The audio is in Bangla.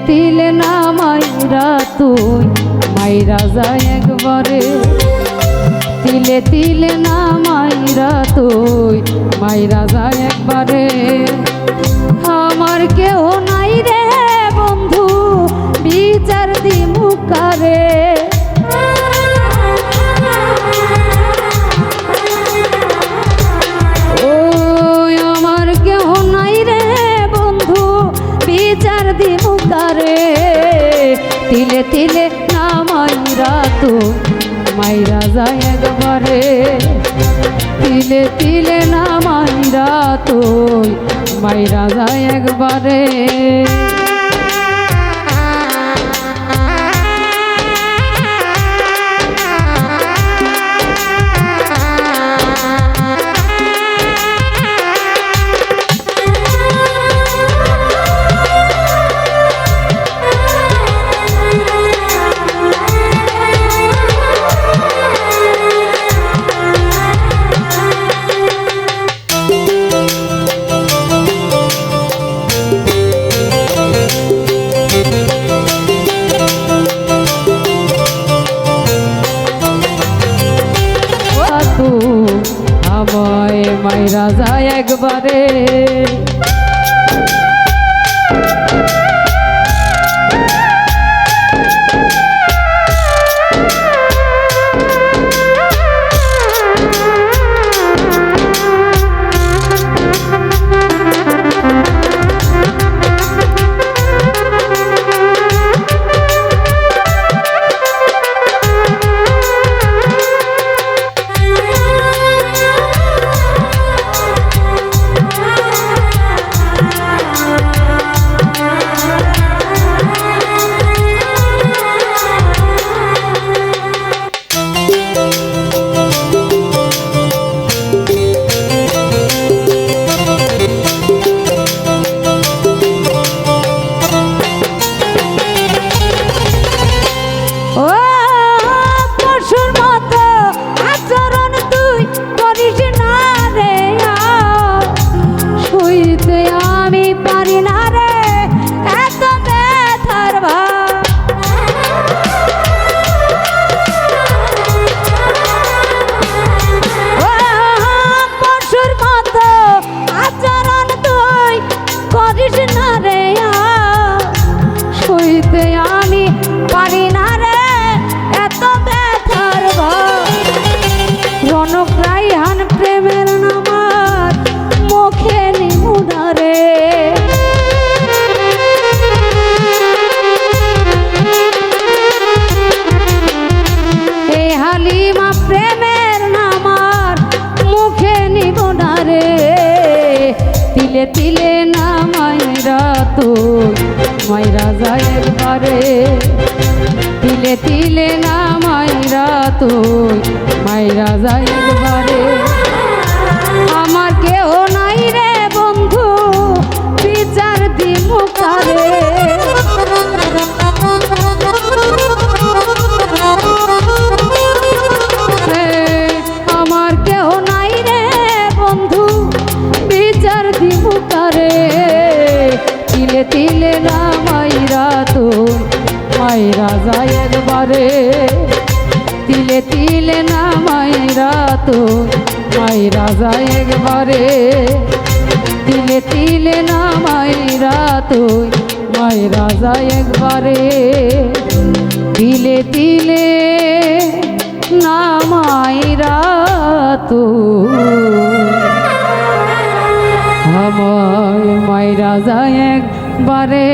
তিলে না মাইরা তুই মাইরা যায় একবারে, তিলে তিলে না মাইরা তুই মাইরা যায় একবারে। আমার কেউ নাই রে বন্ধু বিচার দিমু কারে, ও আমার কেউ নাই রে বন্ধু বিচার দিমু কারে, তিলে তিলে না মাইরা তুই মাইরা যায় একবারে, তিলে তিলে না মাইরা তুই মাইরা যায় একবারে। আমায় মাইরা যায় একবারে, আমি পারি না রে এত ব্যথার রনক রাইহান প্রেমের নামার মুখে নিমুনা রে, এ হালিমা প্রেমের নামার মুখে নিমুনা রে, তিলে তিলে না মাইরা তুই মাইরা যায় একবারে, তিলে তিলে না মাইরা তুই মাইরা যায় একবারে। আমার কেউ নাই রে বন্ধু বিচার দিমু কারে, আমার কেউ নাই রে বন্ধু বিচার দিমু কারে, তিলে তিলে না মাইরা তুই মাইরা যায় একবারে, তিলে তিলে না মাইরা তুই মাইরা যায় একবারে, তিলে তিলে না মাইরা তুই মাইরা যায় একবারে, তিলে তিলে না মাইরা তুই আমায় মাইরা যায় একবারে।